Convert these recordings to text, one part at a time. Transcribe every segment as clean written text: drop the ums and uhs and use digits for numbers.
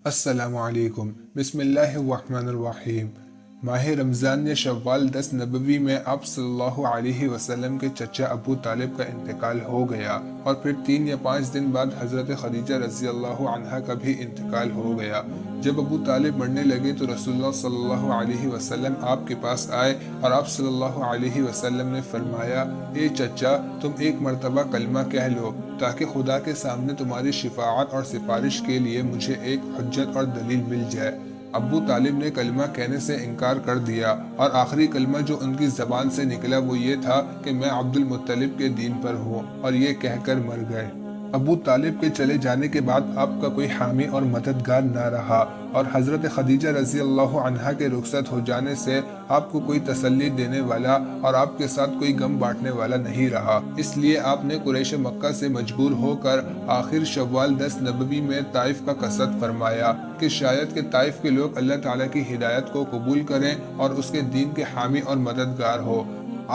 السلام علیکم۔ بسم اللہ الرحمن الرحیم۔ ماہ رمضان یا شوال 10 نبوی میں آپ صلی اللہ علیہ وسلم کے چچا ابو طالب کا انتقال ہو گیا اور پھر 3 یا 5 دن بعد حضرت خدیجہ رضی اللہ عنہا کا بھی انتقال ہو گیا۔ جب ابو طالب مرنے لگے تو رسول اللہ صلی اللہ علیہ وسلم آپ کے پاس آئے اور آپ صلی اللہ علیہ وسلم نے فرمایا، اے چچا، تم ایک مرتبہ کلمہ کہہ لو تاکہ خدا کے سامنے تمہاری شفاعت اور سفارش کے لیے مجھے ایک حجت اور دلیل مل جائے۔ ابو طالب نے کلمہ کہنے سے انکار کر دیا اور آخری کلمہ جو ان کی زبان سے نکلا وہ یہ تھا کہ میں عبد المطلب کے دین پر ہوں، اور یہ کہہ کر مر گئے۔ ابو طالب کے چلے جانے کے بعد آپ کا کوئی حامی اور مددگار نہ رہا، اور حضرت خدیجہ رضی اللہ عنہا کے رخصت ہو جانے سے آپ کو کوئی تسلی دینے والا اور آپ کے ساتھ کوئی غم بانٹنے والا نہیں رہا۔ اس لیے آپ نے قریش مکہ سے مجبور ہو کر آخر شوال 10 نبوی میں طائف کا قصد فرمایا کہ شاید کہ طائف کے لوگ اللہ تعالیٰ کی ہدایت کو قبول کریں اور اس کے دین کے حامی اور مددگار ہو۔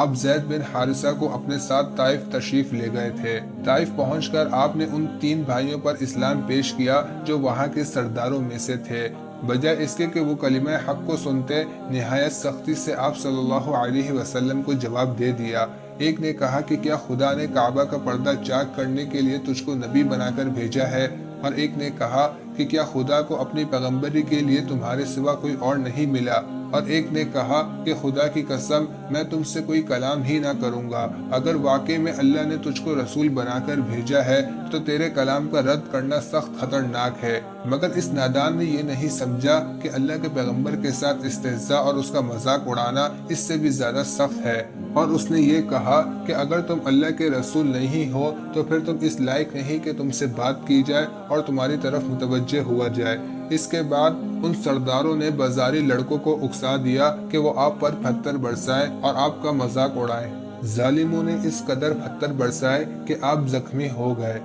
آپ زید بن حارثہ کو اپنے ساتھ طائف تشریف لے گئے تھے۔ طائف پہنچ کر آپ نے ان 3 بھائیوں پر اسلام پیش کیا جو وہاں کے سرداروں میں سے تھے۔ بجائے اس کے کہ وہ کلمہ حق کو سنتے، نہایت سختی سے آپ صلی اللہ علیہ وسلم کو جواب دے دیا۔ ایک نے کہا کہ کیا خدا نے کعبہ کا پردہ چاک کرنے کے لیے تجھ کو نبی بنا کر بھیجا ہے؟ اور ایک نے کہا کہ کیا خدا کو اپنی پیغمبری کے لیے تمہارے سوا کوئی اور نہیں ملا؟ اور ایک نے کہا کہ خدا کی قسم، میں تم سے کوئی کلام ہی نہ کروں گا۔ اگر واقعی میں اللہ نے تجھ کو رسول بنا کر بھیجا ہے تو تیرے کلام کا رد کرنا سخت خطرناک ہے۔ مگر اس نادان نے یہ نہیں سمجھا کہ اللہ کے پیغمبر کے ساتھ استہزاء اور اس کا مذاق اڑانا اس سے بھی زیادہ سخت ہے، اور اس نے یہ کہا کہ اگر تم اللہ کے رسول نہیں ہو تو پھر تم اس لائق نہیں کہ تم سے بات کی جائے اور تمہاری طرف متوجہ ہوا جائے۔ اس کے بعد ان سرداروں نے بازاری لڑکوں کو اکسا دیا کہ وہ آپ پر پتھر برسائیں اور آپ کا مذاق اڑائیں۔ ظالموں نے اس قدر پتھر برسائے کہ آپ زخمی ہو گئے۔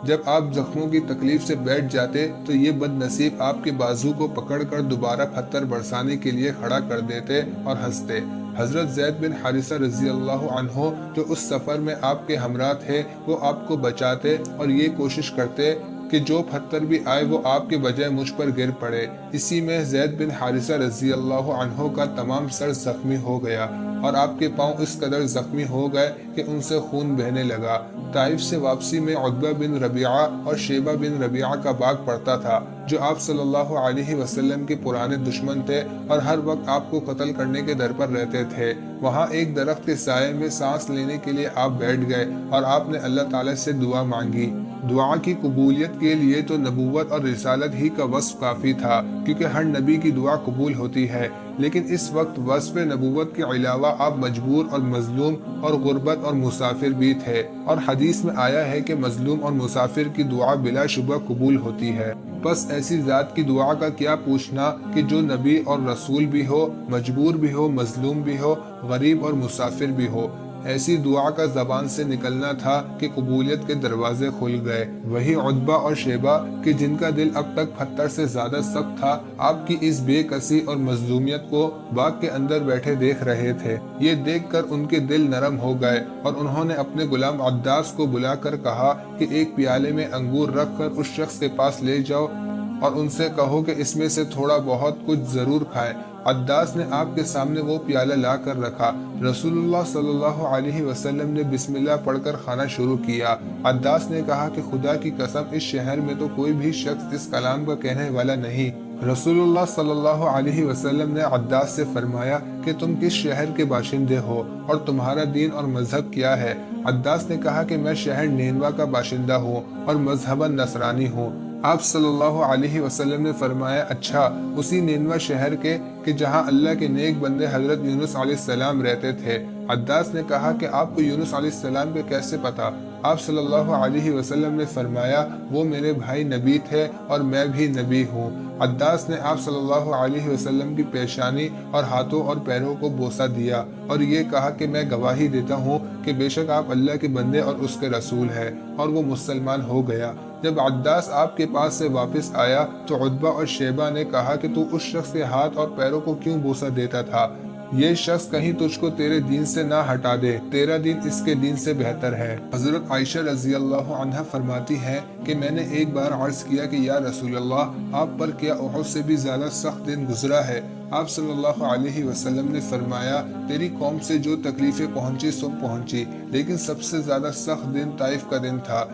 جب آپ زخموں کی تکلیف سے بیٹھ جاتے تو یہ بد نصیب آپ کے بازو کو پکڑ کر دوبارہ پتھر برسانے کے لیے کھڑا کر دیتے اور ہنستے۔ حضرت زید بن حارثہ رضی اللہ عنہ جو اس سفر میں آپ کے ہمراہ تھے، وہ آپ کو بچاتے اور یہ کوشش کرتے کہ جو پتھر بھی آئے وہ آپ کے بجائے مجھ پر گر پڑے۔ اسی میں زید بن حارثہ رضی اللہ عنہ کا تمام سر زخمی ہو گیا اور آپ کے پاؤں اس قدر زخمی ہو گئے کہ ان سے خون بہنے لگا۔ طائف سے واپسی میں عتبہ بن ربیعہ اور شیبہ بن ربیعہ کا باغ پڑتا تھا جو آپ صلی اللہ علیہ وسلم کے پرانے دشمن تھے اور ہر وقت آپ کو قتل کرنے کے در پر رہتے تھے۔ وہاں ایک درخت کے سائے میں سانس لینے کے لیے آپ بیٹھ گئے اور آپ نے اللہ تعالیٰ سے دعا مانگی۔ دعا کی قبولیت کے لیے تو نبوت اور رسالت ہی کا وصف کافی تھا، کیونکہ ہر نبی کی دعا قبول ہوتی ہے، لیکن اس وقت وصف نبوت کے علاوہ آپ مجبور اور مظلوم اور غربت اور مسافر بھی تھے، اور حدیث میں آیا ہے کہ مظلوم اور مسافر کی دعا بلا شبہ قبول ہوتی ہے۔ بس ایسی ذات کی دعا کا کیا پوچھنا کہ جو نبی اور رسول بھی ہو، مجبور بھی ہو، مظلوم بھی ہو، غریب اور مسافر بھی ہو۔ ایسی دعا کا زبان سے نکلنا تھا کہ قبولیت کے دروازے کھل گئے۔ وہی عتبہ اور شیبہ کہ جن کا دل اب تک پتھر سے زیادہ سخت تھا، آپ کی اس بے کسی اور مظلومیت کو باغ کے اندر بیٹھے دیکھ رہے تھے۔ یہ دیکھ کر ان کے دل نرم ہو گئے اور انہوں نے اپنے غلام عداس کو بلا کر کہا کہ ایک پیالے میں انگور رکھ کر اس شخص کے پاس لے جاؤ اور ان سے کہو کہ اس میں سے تھوڑا بہت کچھ ضرور کھائیں۔ عداس نے آپ کے سامنے وہ پیالہ لا کر رکھا۔ رسول اللہ صلی اللہ علیہ وسلم نے بسم اللہ پڑھ کر کھانا شروع کیا۔ عداس نے کہا کہ خدا کی قسم، اس شہر میں تو کوئی بھی شخص اس کلام کا کہنے والا نہیں۔ رسول اللہ صلی اللہ علیہ وسلم نے عداس سے فرمایا کہ تم کس شہر کے باشندے ہو اور تمہارا دین اور مذہب کیا ہے؟ عداس نے کہا کہ میں شہر نینوا کا باشندہ ہوں اور مذہباً نصرانی ہوں۔ آپ صلی اللہ علیہ وسلم نے فرمایا، اچھا، اسی نینوا شہر کے کہ جہاں اللہ کے نیک بندے حضرت یونس علیہ السلام رہتے تھے۔ عداس نے کہا کہ آپ کو یونس علیہ السلام کا کیسے پتا؟ آپ صلی اللہ علیہ وسلم نے فرمایا، وہ میرے بھائی نبی تھے اور میں بھی نبی ہوں۔ عداس نے آپ صلی اللہ علیہ وسلم کی پیشانی اور ہاتھوں اور پیروں کو بوسہ دیا اور یہ کہا کہ میں گواہی دیتا ہوں کہ بے شک آپ اللہ کے بندے اور اس کے رسول ہیں، اور وہ مسلمان ہو گیا۔ جب عداس آپ کے پاس سے واپس آیا تو عتبہ اور شیبہ نے کہا کہ تو اس شخص کے ہاتھ اور پیروں کو کیوں بوسہ دیتا تھا؟ یہ شخص کہیں تجھ کو تیرے دین سے نہ ہٹا دے، تیرا دین اس کے دین سے بہتر ہے۔ حضرت عائشہ رضی اللہ عنہا فرماتی ہے کہ میں نے ایک بار عرض کیا کہ یا رسول اللہ، آپ پر کیا احد سے بھی زیادہ سخت دن گزرا ہے؟ آپ صلی اللہ علیہ وسلم نے فرمایا، تیری قوم سے جو تکلیفیں پہنچی سب پہنچی، لیکن سب سے زیادہ سخت دن طائف کا دن تھا،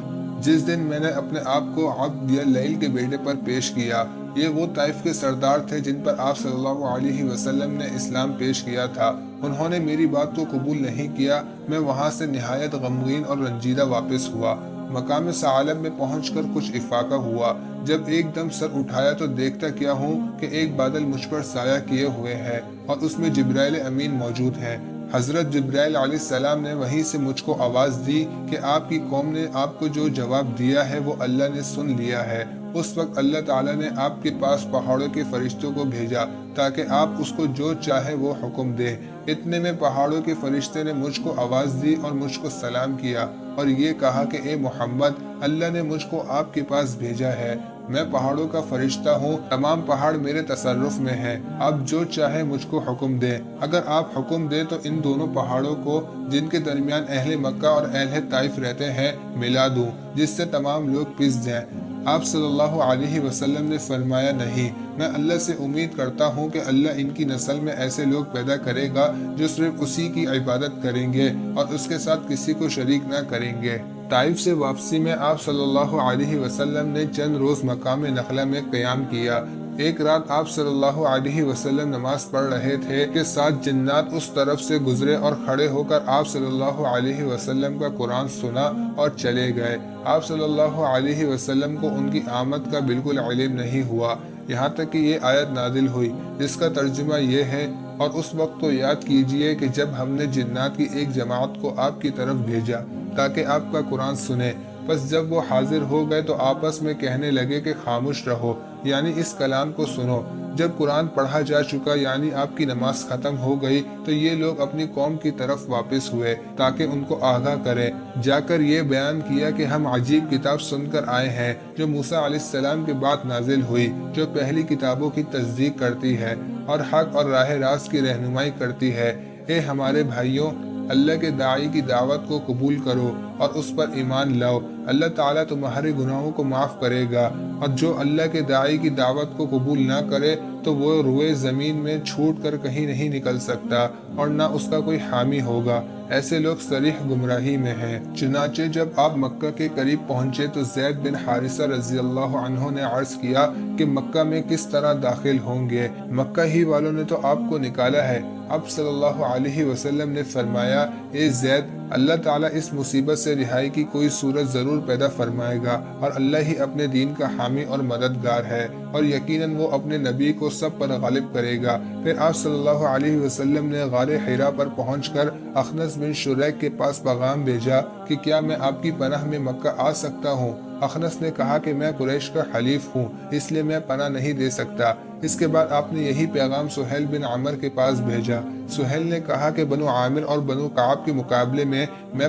جس دن میں نے اپنے آپ کو عبد یا لیل کے بیٹے پر پیش کیا۔ یہ وہ طائف کے سردار تھے جن پر آپ صلی اللہ علیہ وسلم نے اسلام پیش کیا تھا۔ انہوں نے میری بات کو قبول نہیں کیا۔ میں وہاں سے نہایت غمگین اور رنجیدہ واپس ہوا۔ مقام ثعلب میں پہنچ کر کچھ افاقہ ہوا۔ جب ایک دم سر اٹھایا تو دیکھتا کیا ہوں کہ ایک بادل مجھ پر سایہ کیے ہوئے ہے اور اس میں جبرائیل امین موجود ہے۔ حضرت جبرائیل علیہ السلام نے وہیں سے مجھ کو آواز دی کہ آپ کی قوم نے آپ کو جو جواب دیا ہے وہ اللہ نے سن لیا ہے۔ اس وقت اللہ تعالیٰ نے آپ کے پاس پہاڑوں کے فرشتوں کو بھیجا تاکہ آپ اس کو جو چاہے وہ حکم دے۔ اتنے میں پہاڑوں کے فرشتے نے مجھ کو آواز دی اور مجھ کو سلام کیا اور یہ کہا کہ اے محمد، اللہ نے مجھ کو آپ کے پاس بھیجا ہے۔ میں پہاڑوں کا فرشتہ ہوں، تمام پہاڑ میرے تصرف میں ہیں، آپ جو چاہے مجھ کو حکم دیں۔ اگر آپ حکم دیں تو ان دونوں پہاڑوں کو جن کے درمیان اہل مکہ اور اہل طائف رہتے ہیں ملا دوں، جس سے تمام لوگ پس جائیں۔ آپ صلی اللہ علیہ وسلم نے فرمایا، نہیں، میں اللہ سے امید کرتا ہوں کہ اللہ ان کی نسل میں ایسے لوگ پیدا کرے گا جو صرف اسی کی عبادت کریں گے اور اس کے ساتھ کسی کو شریک نہ کریں گے۔ طائف سے واپسی میں آپ صلی اللہ علیہ وسلم نے چند روز مقام نخلہ میں قیام کیا۔ ایک رات آپ صلی اللہ علیہ وسلم نماز پڑھ رہے تھے کہ 7 جنات اس طرف سے گزرے اور کھڑے ہو کر آپ صلی اللہ علیہ وسلم کا قرآن سنا اور چلے گئے۔ آپ صلی اللہ علیہ وسلم کو ان کی آمد کا بالکل علم نہیں ہوا، یہاں تک کہ یہ آیت نازل ہوئی جس کا ترجمہ یہ ہے، اور اس وقت کو یاد کیجئے کہ جب ہم نے جنات کی ایک جماعت کو آپ کی طرف بھیجا تاکہ آپ کا قرآن سنے، پس جب وہ حاضر ہو گئے تو آپس میں کہنے لگے کہ خاموش رہو، یعنی اس کلام کو سنو۔ جب قرآن پڑھا جا چکا یعنی آپ کی نماز ختم ہو گئی تو یہ لوگ اپنی قوم کی طرف واپس ہوئے تاکہ ان کو آگاہ کریں۔ جا کر یہ بیان کیا کہ ہم عجیب کتاب سن کر آئے ہیں جو موسیٰ علیہ السلام کے بعد نازل ہوئی، جو پہلی کتابوں کی تصدیق کرتی ہے اور حق اور راہ راست کی رہنمائی کرتی ہے۔ اے ہمارے بھائیوں، اللہ کے داعی کی دعوت کو قبول کرو اور اس پر ایمان لاؤ، اللہ تعالیٰ تمہارے گناہوں کو معاف کرے گا، اور جو اللہ کے داعی کی دعوت کو قبول نہ کرے تو وہ روئے زمین میں چھوٹ کر کہیں نہیں نکل سکتا اور نہ اس کا کوئی حامی ہوگا۔ ایسے لوگ صریح گمراہی میں ہیں۔ چنانچہ جب آپ مکہ کے قریب پہنچے تو زید بن حارثہ رضی اللہ عنہ نے عرض کیا کہ مکہ میں کس طرح داخل ہوں گے؟ مکہ ہی والوں نے تو آپ کو نکالا ہے۔ اب صلی اللہ علیہ وسلم نے فرمایا، اے زید، اللہ تعالیٰ اس مصیبت سے رہائی کی کوئی صورت ضرور پیدا فرمائے گا، اور اللہ ہی اپنے دین کا حامی اور مددگار ہے، اور یقیناً وہ اپنے نبی کو سب پر غالب کرے گا۔ پھر آپ صلی اللہ علیہ وسلم نے غار حرا پر پہنچ کر اخنس بن شریک کے پاس پیغام بھیجا کہ کیا میں آپ کی پناہ میں مکہ آ سکتا ہوں؟ اخنس نے کہا کہ میں قریش کا حلیف ہوں، اس لیے میں پناہ نہیں دے سکتا۔ اس کے بعد آپ نے یہی پیغام سہیل بن عمر کے پاس بھیجا۔ سہیل نے کہا کہ بنو عامر اور بنو کعب کے مقابلے میں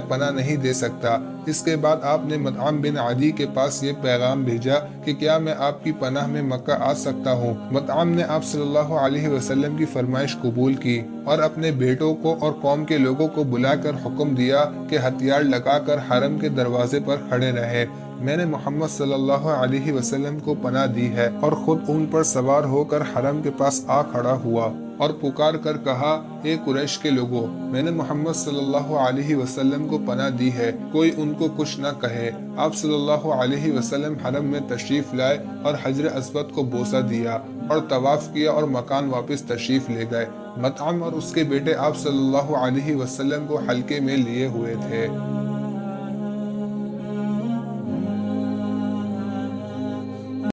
پناہ نہیں دے سکتا۔ اس کے بعد آپ نے مطعم بن عدی کے پاس یہ پیغام بھیجا کہ کیا میں آپ کی پناہ میں مکہ آ سکتا ہوں؟ مطعم نے آپ صلی اللہ علیہ وسلم کی فرمائش قبول کی اور اپنے بیٹوں کو اور قوم کے لوگوں کو بلا کر حکم دیا کہ ہتھیار لگا کر حرم کے دروازے پر کھڑے رہے۔ میں نے محمد صلی اللہ علیہ وسلم کو پناہ دی ہے، اور خود ان پر سوار ہو کر حرم کے پاس آ کھڑا ہوا اور پکار کر کہا، اے قریش کے لوگوں، میں نے محمد صلی اللہ علیہ وسلم کو پناہ دی ہے، کوئی ان کو کچھ نہ کہے۔ آپ صلی اللہ علیہ وسلم حرم میں تشریف لائے اور حجر اسود کو بوسہ دیا اور طواف کیا اور مکان واپس تشریف لے گئے۔ مطعم اور اس کے بیٹے آپ صلی اللہ علیہ وسلم کو حلقے میں لیے ہوئے تھے۔